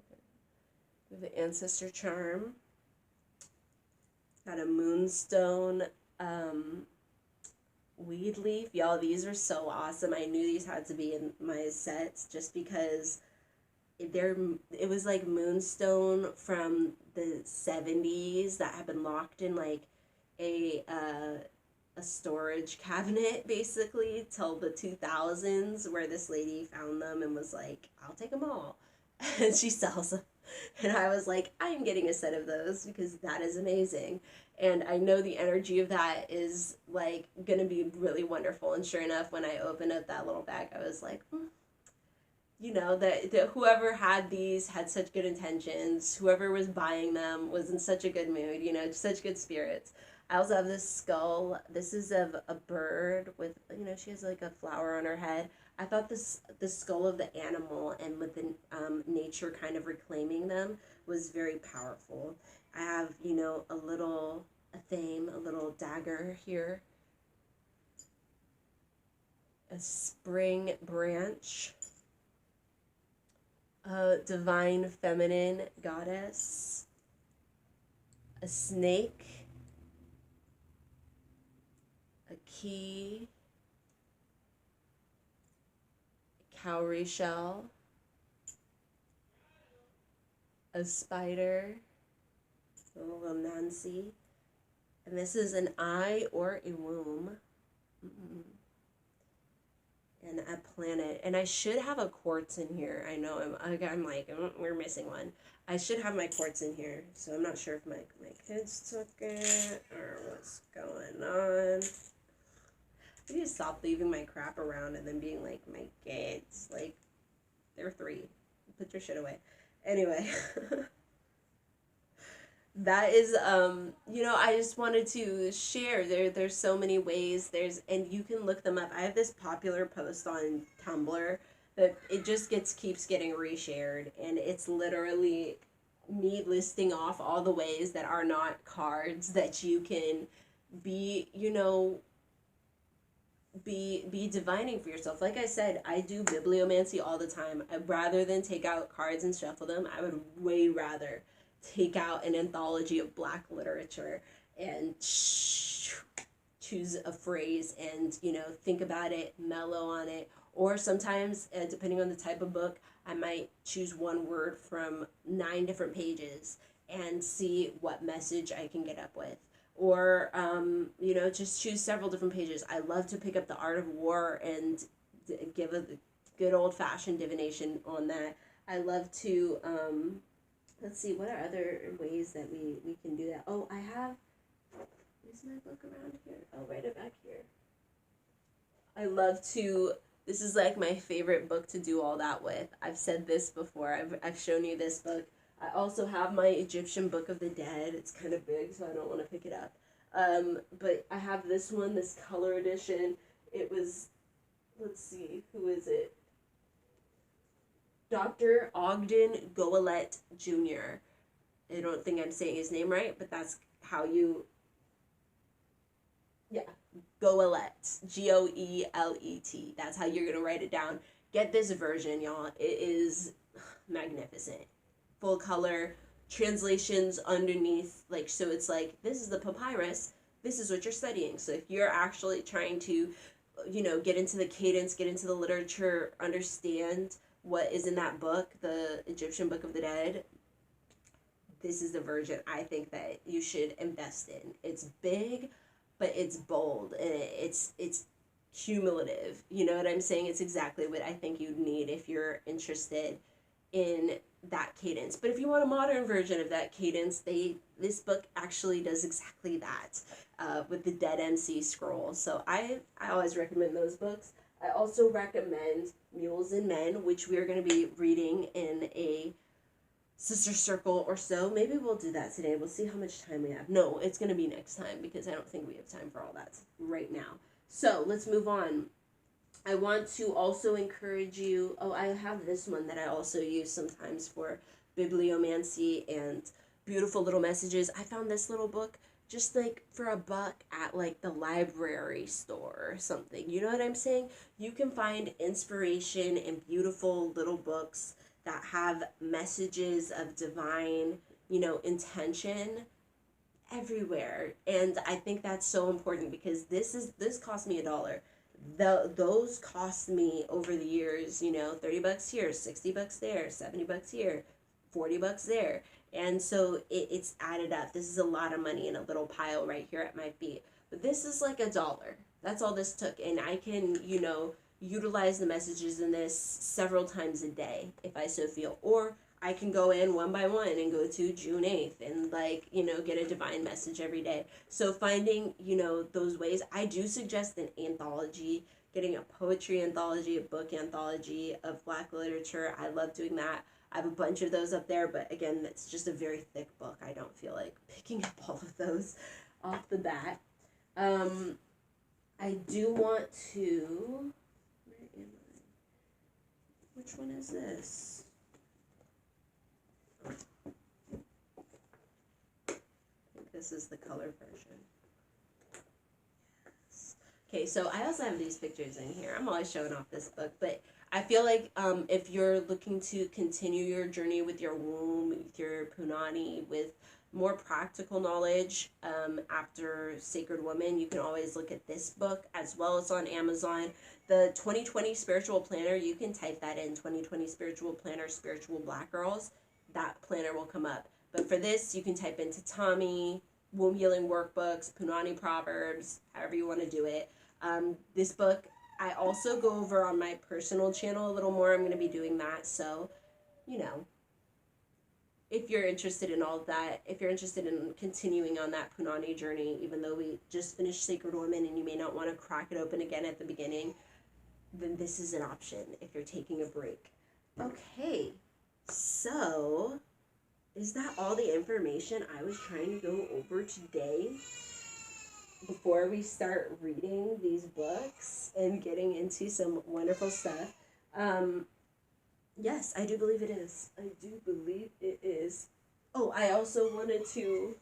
A: We have the Ancestor charm. Got a moonstone weed leaf. Y'all, these are so awesome. I knew these had to be in my sets just because it was like moonstone from the 70s that had been locked in like a storage cabinet basically till the 2000s, where this lady found them and was like, I'll take them all. And she sells them. And I was like, I'm getting a set of those because that is amazing. And I know the energy of that is like gonna be really wonderful. And sure enough, when I opened up that little bag, I was like, that whoever had these had such good intentions. Whoever was buying them was in such a good mood, such good spirits. I also have this skull. This is of a bird with, she has like a flower on her head. I thought the skull of the animal and with the nature kind of reclaiming them was very powerful. I have, a little dagger here. A spring branch. A divine feminine goddess. A snake. A key, a cowrie shell, a spider, a little Nancy, and this is an eye or a womb, and a planet. And I should have a quartz in here. I know I'm like, we're missing one. I should have my quartz in here, so I'm not sure if my kids took it or what's going on. I need to stop leaving my crap around and then being like, my kids, like, they're 3. Put your shit away. Anyway, that is, I just wanted to share. There's so many ways. And you can look them up. I have this popular post on Tumblr that it just keeps getting reshared. And it's literally me listing off all the ways that are not cards that you can be, be divining for yourself. Like I said, I do bibliomancy all the time. Rather than take out cards and shuffle them, I would way rather take out an anthology of Black literature and choose a phrase and, you know, think about it, mellow on it. Or sometimes, depending on the type of book, I might choose one word from 9 different pages and see what message I can get up with. Or, you know, just choose several different pages. I love to pick up The Art of War and give a good old-fashioned divination on that. I love to, let's see, what are other ways that we can do that? Oh, I have, is my book around here? Oh, right back here. I love to, this is like my favorite book to do all that with. I've said this before. I've shown you this book. I also have my Egyptian Book of the Dead. It's kind of big, so I don't want to pick it up. But I have this one, this color edition. It was, let's see, who is it? Dr. Ogden Goelet Jr. I don't think I'm saying his name right, but that's how you, yeah, Goelet, Goelet. That's how you're going to write it down. Get this version, y'all. It is magnificent. Full color, translations underneath, like, so it's like, this is the papyrus, this is what you're studying. So if you're actually trying to, you know, get into the cadence, get into the literature, understand what is in that book, the Egyptian Book of the Dead, this is the version I think that you should invest in. It's big, but it's bold, and it's cumulative. You know what I'm saying? It's exactly what I think you'd need if you're interested in that cadence. But if you want a modern version of that cadence, this book actually does exactly that, with the Dead MC scroll. So I always recommend those books. I also recommend Mules and Men, which we are going to be reading in a sister circle or so. Maybe we'll do that today. We'll see how much time we have. No, it's going to be next time, because I don't think we have time for all that right now. So let's move on. I want to also encourage you, I have this one that I also use sometimes for bibliomancy and beautiful little messages. I found this little book just like for $1 at like the library store or something. You know what I'm saying? You can find inspiration in beautiful little books that have messages of divine, you know, intention everywhere. And I think that's so important, because this cost me $1. Those cost me over the years, you know, $30 here, $60 there, $70 here, $40 there. And so it's added up. This is a lot of money in a little pile right here at my feet. But this is like $1. That's all this took. And I can, you know, utilize the messages in this several times a day if I so feel. Or I can go in one by one and go to June 8th and, like, you know, get a divine message every day. So finding, you know, those ways. I do suggest an anthology, getting a poetry anthology, a book anthology of Black literature. I love doing that. I have a bunch of those up there, but again, it's just a very thick book. I don't feel like picking up all of those off the bat. I do want to, where am I? Which one is this? I think this is the color version. Yes. Okay, so I also have these pictures in here. I'm always showing off this book, but I feel like if you're looking to continue your journey with your womb, with your punani, with more practical knowledge after Sacred Woman, you can always look at this book, as well as on Amazon. The 2020 Spiritual Planner, you can type that in, 2020 Spiritual Planner, Spiritual Black Girls. That planner will come up. But for this, you can type into Tommy, Womb Healing Workbooks, Punani Proverbs, however you want to do it. This book, I also go over on my personal channel a little more. I'm going to be doing that. So, you know, if you're interested in all of that, if you're interested in continuing on that Punani journey, even though we just finished Sacred Woman and you may not want to crack it open again at the beginning, then this is an option if you're taking a break. Okay, so is that all the information I was trying to go over today? Before we start reading these books and getting into some wonderful stuff, yes, I do believe it is. I do believe it is. Oh, I also wanted to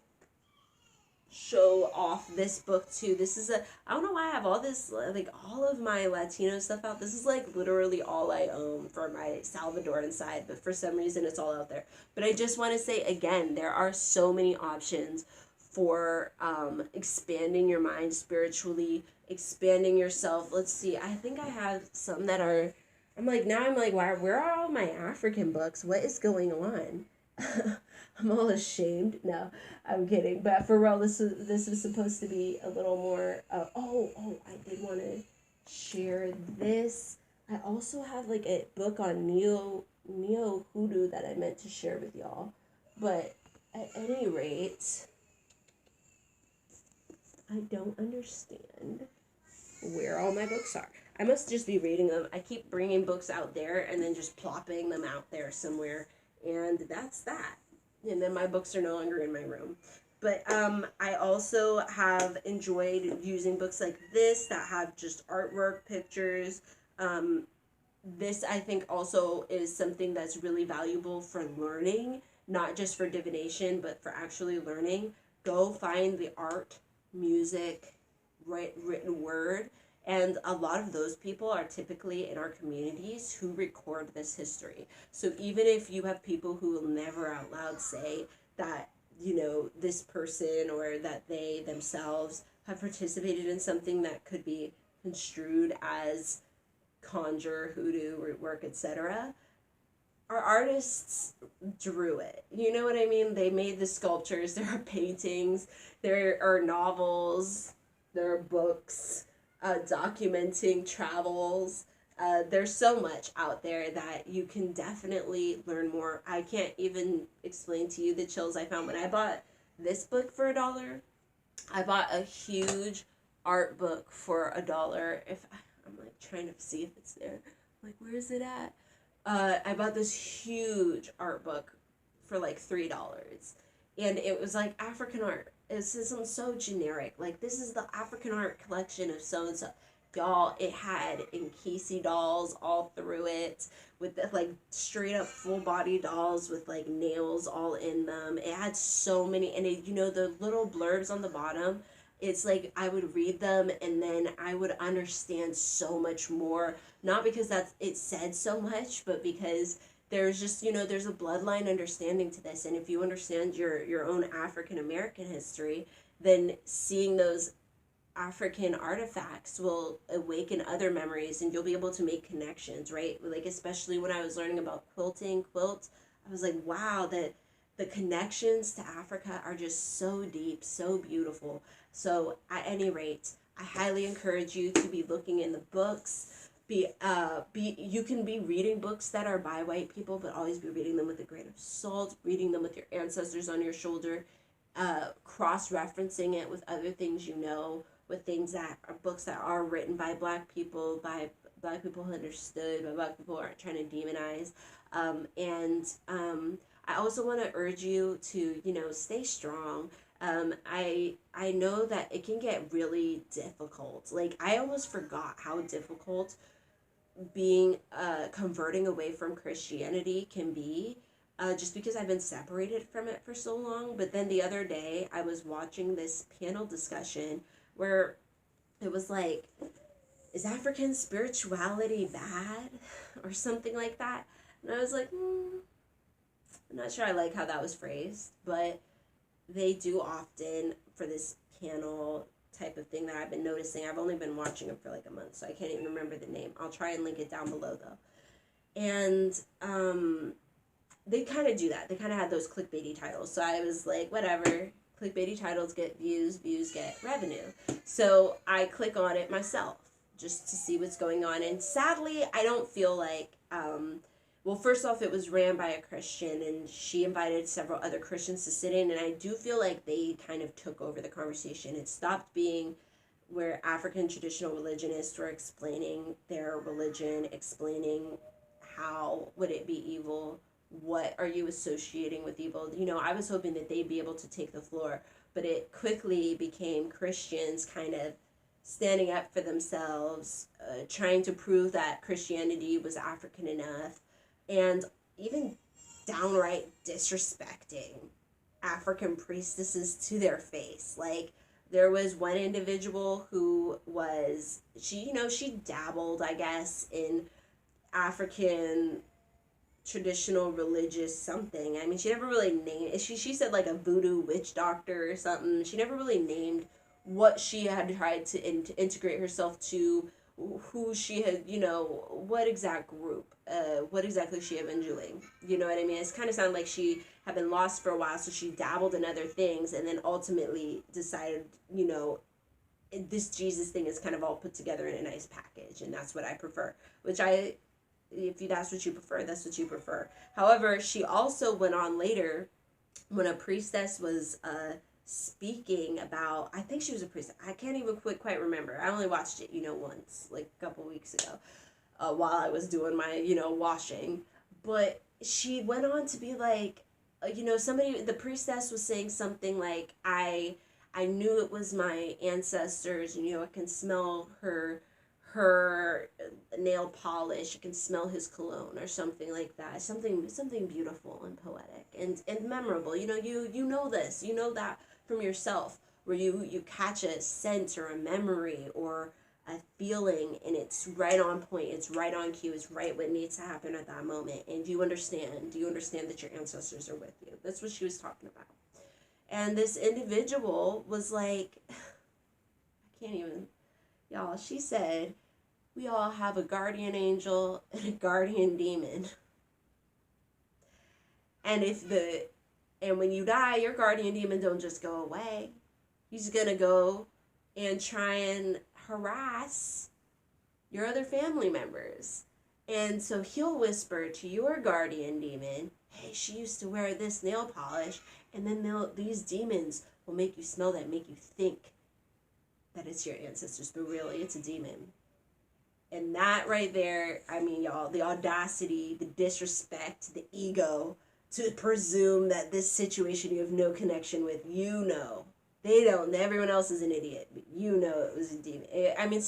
A: show off this book too. This is I don't know why I have all this, like all of my Latino stuff out. This is like literally all I own for my Salvadoran side, but for some reason it's all out there. But I just want to say again, there are so many options for expanding your mind spiritually, expanding yourself. Let's see, I think I have some that are, I'm like, wow, where are all my African books? What is going on? I'm all ashamed. No, I'm kidding. But for real, this is supposed to be a little more. I did want to share this. I also have like a book on neo hoodoo that I meant to share with y'all. But at any rate, I don't understand where all my books are. I must just be reading them. I keep bringing books out there and then just plopping them out there somewhere, and that's that. And then my books are no longer in my room. But I also have enjoyed using books like this that have just artwork, pictures. This, I think, also is something that's really valuable for learning, not just for divination, but for actually learning. Go find the art, music, written word. And a lot of those people are typically in our communities who record this history. So even if you have people who will never out loud say that, you know, this person or that they themselves have participated in something that could be construed as conjure, hoodoo, root work, etc., our artists drew it. You know what I mean? They made the sculptures, there are paintings, there are novels, there are books, documenting travels. There's so much out there that you can definitely learn more. I can't even explain to you the chills I found when I bought this book for $1. I bought a huge art book for $1. I'm like trying to see if it's there. I'm like, where is it at? I bought this huge art book for like $3, and it was like African art. It's so generic. Like, this is the African art collection of so and so. Y'all, it had Nkisi dolls all through it, with the, like, straight up full body dolls with like nails all in them. It had so many, and it, you know, the little blurbs on the bottom, it's like I would read them and then I would understand so much more. Not because it said so much, but because there's just, you know, there's a bloodline understanding to this. And if you understand your own African American history, then seeing those African artifacts will awaken other memories, and you'll be able to make connections, right? Like, especially when I was learning about quilts, I was like, wow, that the connections to Africa are just so deep, so beautiful. So at any rate, I highly encourage you to be looking in the books. You can be reading books that are by white people, but always be reading them with a grain of salt, reading them with your ancestors on your shoulder, cross-referencing it with other things you know, with things that are books that are written by black people who understood, by black people who aren't trying to demonize. I also want to urge you to, you know, stay strong. I know that it can get really difficult. Like, I almost forgot how difficult being converting away from Christianity can be, just because I've been separated from it for so long. But then the other day I was watching this panel discussion where it was like, is African spirituality bad or something like that? And I was like, I'm not sure I like how that was phrased, but they do often, for this panel type of thing that I've been noticing. I've only been watching them for like a month, so I can't even remember the name. I'll try and link it down below though. And they kind of do that. They kind of had those clickbaity titles. So I was like, whatever. Clickbaity titles get views, views get revenue. So I click on it myself just to see what's going on. And sadly, I don't feel like, well, first off, it was ran by a Christian, and she invited several other Christians to sit in, and I do feel like they kind of took over the conversation. It stopped being where African traditional religionists were explaining their religion, explaining how would it be evil, what are you associating with evil. You know, I was hoping that they'd be able to take the floor, but it quickly became Christians kind of standing up for themselves, trying to prove that Christianity was African enough, and even downright disrespecting African priestesses to their face. Like, there was one individual who was, she dabbled, I guess, in African traditional religious something. I mean, she never really named, she said like a voodoo witch doctor or something. She never really named what she had tried to integrate herself to, who she had, what exact group, what exactly she had been doing. You know what I mean? It's kind of sounded like she had been lost for a while, so she dabbled in other things and then ultimately decided, this Jesus thing is kind of all put together in a nice package, and that's what I prefer. If that's what you prefer, that's what you prefer. However, she also went on later when a priestess was speaking about, I think she was a priestess, I can't even quite remember. I only watched it, once, like a couple weeks ago, while I was doing my, washing. But she went on to be like, the priestess was saying something like, I knew it was my ancestors, I can smell her nail polish, I can smell his cologne or something like that. Something beautiful and poetic and memorable. You know this. You know that from yourself, where you catch a scent or a memory or a feeling, and it's right on point, it's right on cue, it's right what needs to happen at that moment, and you understand that your ancestors are with you. That's what she was talking about. And this individual was like, I can't even, y'all, she said, we all have a guardian angel and a guardian demon. And when you die, your guardian demon don't just go away. He's gonna go and try and harass your other family members. And so he'll whisper to your guardian demon, hey, she used to wear this nail polish, and then these demons will make you smell that, make you think that it's your ancestors, but really it's a demon. And that right there, I mean, y'all, the audacity, the disrespect, the ego to presume that this situation you have no connection with, they don't, everyone else is an idiot, but it was a demon. I mean,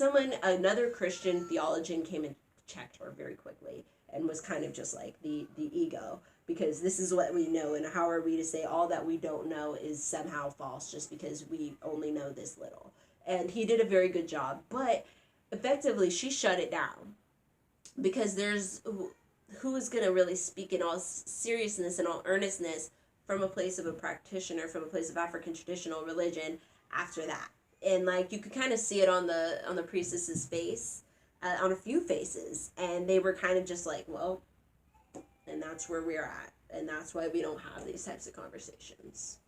A: another Christian theologian came and checked her very quickly and was kind of just like the ego, because this is what we know, and how are we to say all that we don't know is somehow false just because we only know this little. And he did a very good job, but effectively she shut it down, because there's who is going to really speak in all seriousness and all earnestness from a place of a practitioner, from a place of African traditional religion after that. And like, you could kind of see it on the priestess's face, on a few faces, and they were kind of just like, well, and that's where we're at, and that's why we don't have these types of conversations,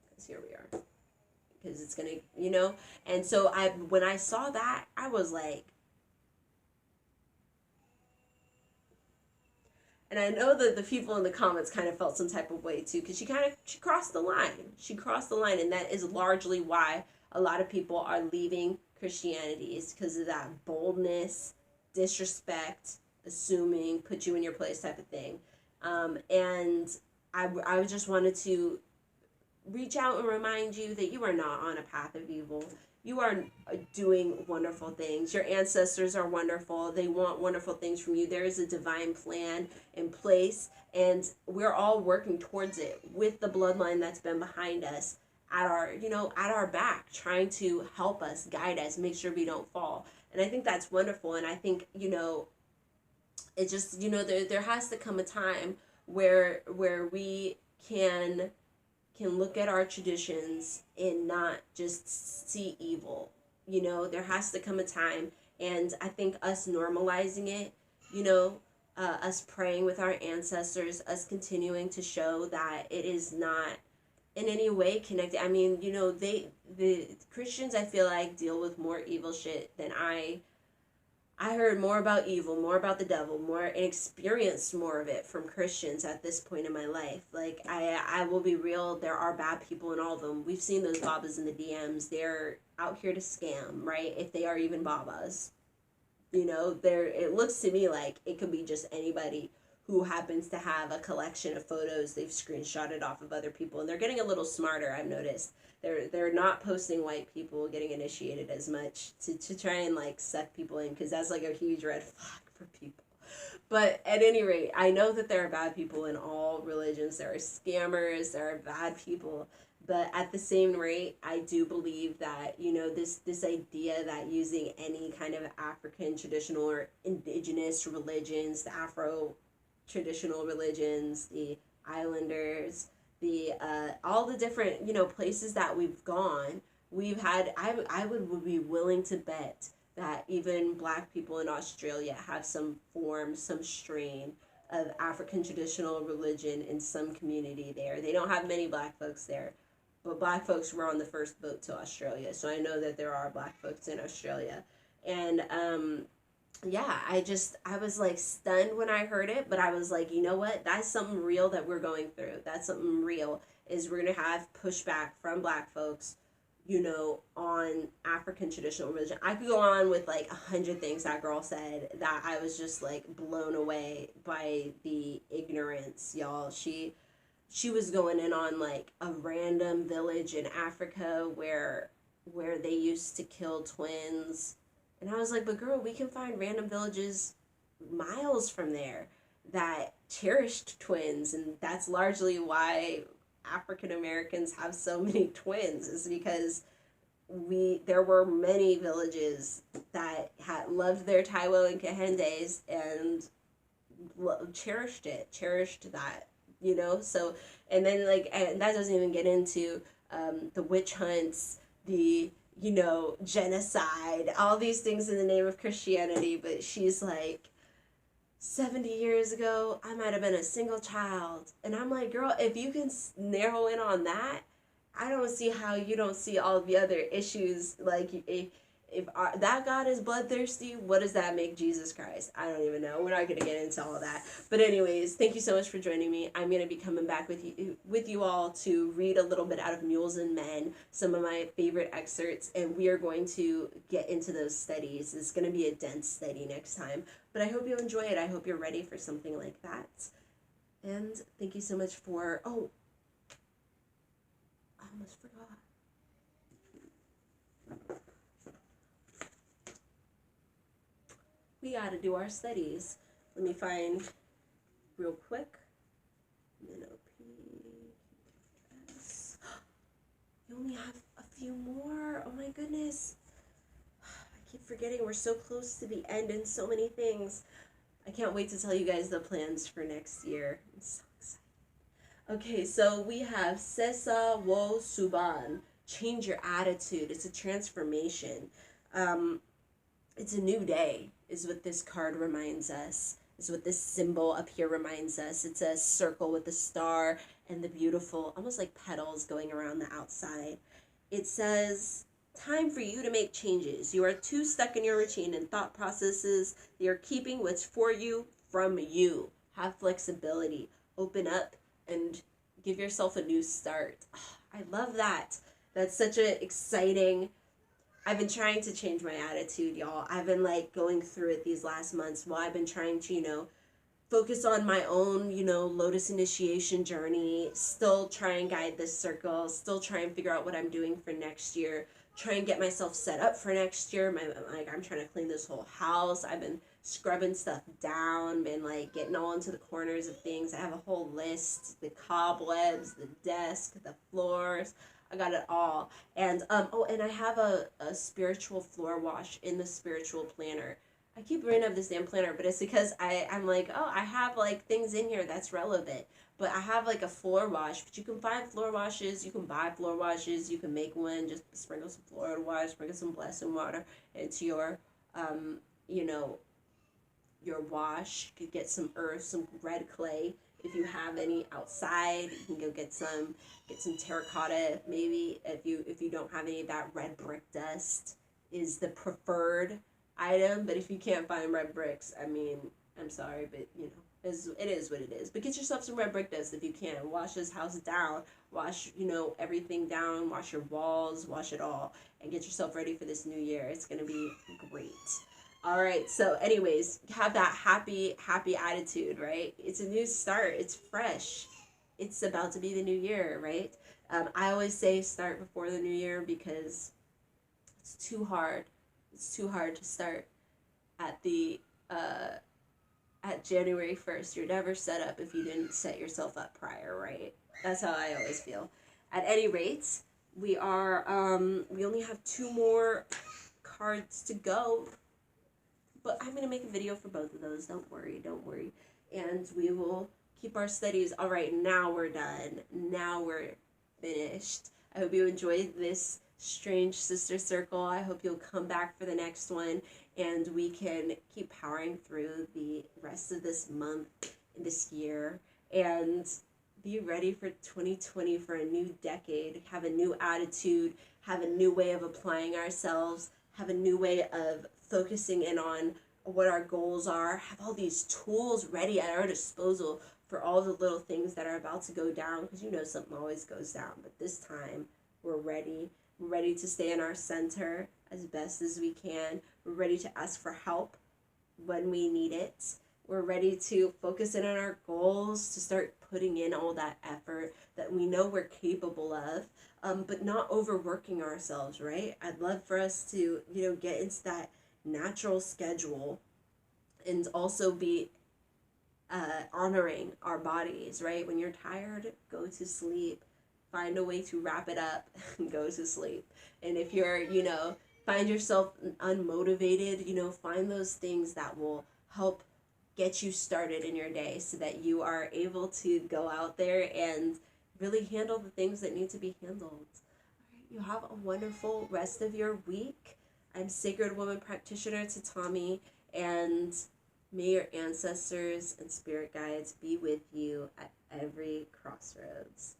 A: because here we are, because it's gonna, and so when I saw that, I was like, and I know that the people in the comments kind of felt some type of way too, because she crossed the line, and that is largely why a lot of people are leaving Christianity, is because of that boldness, disrespect, assuming, put you in your place type of thing. And I just wanted to reach out and remind you that you are not on a path of evil. You are doing wonderful things. Your ancestors are wonderful. They want wonderful things from you. There is a divine plan in place, and we're all working towards it with the bloodline that's been behind us at our back, trying to help us, guide us, make sure we don't fall. And I think that's wonderful. And I think, it just, there has to come a time where we can look at our traditions and not just see evil. There has to come a time, and I think us normalizing it, us praying with our ancestors, us continuing to show that it is not in any way connected. I mean, the Christians, I feel like, deal with more evil shit than I heard more about evil, more about the devil, and experienced more of it from Christians at this point in my life. Like, I will be real, there are bad people in all of them. We've seen those babas in the DMs. They're out here to scam, right? If they are even babas. It looks to me like it could be just anybody who happens to have a collection of photos they've screenshotted off of other people. And they're getting a little smarter, I've noticed. They're not posting white people getting initiated as much to try and like suck people in, because that's like a huge red flag for people. But at any rate, I know that there are bad people in all religions. There are scammers, there are bad people. But at the same rate, I do believe that, you know, this idea that using any kind of African traditional or indigenous religions, the Afro traditional religions, the islanders, the all the different, you know, places that we've gone, we've had, I would be willing to bet that even black people in Australia have some form, some strain of African traditional religion in some community there. They don't have many black folks there, but black folks were on the first boat to Australia. So I know that there are black folks in Australia. And yeah, I was like stunned when I heard it, but I was like, you know what? That's something real that we're going through. That's something real, is we're going to have pushback from black folks, you know, on African traditional religion. I could go on with like 100 things that girl said that I was just like blown away by the ignorance, y'all. She was going in on like a random village in Africa where they used to kill twins. And I was like, but girl, we can find random villages miles from there that cherished twins, and that's largely why African Americans have so many twins, is because there were many villages that had loved their Taiwo and Kahendes and cherished that, you know. So, and then like, and that doesn't even get into the witch hunts, the, you know, genocide, all these things in the name of Christianity. But she's like, 70 years ago, I might have been a single child. And I'm like, girl, if you can narrow in on that, I don't see how you don't see all the other issues. Like, if that God is bloodthirsty, what does that make Jesus Christ? I don't even know. We're not going to get into all of that. But anyways, thank you so much for joining me. I'm going to be coming back with you all to read a little bit out of Mules and Men, some of my favorite excerpts, and we are going to get into those studies. It's going to be a dense study next time, but I hope you enjoy it. I hope you're ready for something like that. And thank you so much for, oh, I almost forgot. We got to do our studies. Let me find real quick. P-S. You only have a few more. Oh my goodness. I keep forgetting we're so close to the end and so many things. I can't wait to tell you guys the plans for next year. I'm so excited. Okay, so we have Sesa Wo Suban. Change your attitude. It's a transformation. It's a new day, is what this card reminds us, is what this symbol up here reminds us. It's a circle with the star and the beautiful, almost like petals going around the outside. It says, time for you to make changes. You are too stuck in your routine and thought processes. They are keeping what's for you from you. Have flexibility. Open up and give yourself a new start. Oh, I love that. That's such an exciting... I've been trying to change my attitude, y'all. I've been like going through it these last months while I've been trying to, you know, focus on my own, you know, Lotus initiation journey, still try and guide this circle, still try and figure out what I'm doing for next year, try and get myself set up for next year. I'm trying to clean this whole house. I've been scrubbing stuff down, been like getting all into the corners of things. I have a whole list, the cobwebs, the desk, the floors. I got it all. And and I have a spiritual floor wash in the spiritual planner. I keep bringing up this damn planner, but it's because I'm like, oh, I have like things in here that's relevant. But I have like a floor wash, but you can find floor washes, you can buy floor washes, you can make one, just sprinkle some floor wash, sprinkle some blessing water into your you know, your wash. You could get some earth, some red clay. If you have any outside, you can go get some terracotta maybe. If you don't have any of that, red brick dust is the preferred item. But if you can't find red bricks, I mean, I'm sorry, but you know, it is what it is. But get yourself some red brick dust if you can. Wash this house down. Wash, you know, everything down. Wash your walls. Wash it all. And get yourself ready for this new year. It's going to be great. All right, so anyways, have that happy attitude, right? It's a new start. It's fresh. It's about to be the new year, right? I always say start before the new year because it's too hard. It's too hard to start at the at January 1st. You're never set up if you didn't set yourself up prior, right? That's how I always feel. At any rate, we only have 2 more cards to go, but I'm going to make a video for both of those. Don't worry. And we will keep our studies. All right, now we're done. Now we're finished. I hope you enjoyed this strange sister circle. I hope you'll come back for the next one, and we can keep powering through the rest of this month, this year, and be ready for 2020, for a new decade. Have a new attitude, have a new way of applying ourselves, have a new way of focusing in on what our goals are, have all these tools ready at our disposal for all the little things that are about to go down, because you know something always goes down, but this time we're ready. We're ready to stay in our center as best as we can. We're ready to ask for help when we need it. We're ready to focus in on our goals, to start putting in all that effort that we know we're capable of, but not overworking ourselves, right? I'd love for us to, get into that natural schedule and also be honoring our bodies, right? When you're tired, go to sleep. Find a way to wrap it up and go to sleep. And if you're, find yourself unmotivated, find those things that will help get you started in your day so that you are able to go out there and really handle the things that need to be handled. All right, you have a wonderful rest of your week. I'm Sacred Woman Practitioner Tatami, and may your ancestors and spirit guides be with you at every crossroads.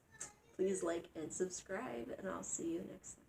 A: Please like and subscribe, and I'll see you next time.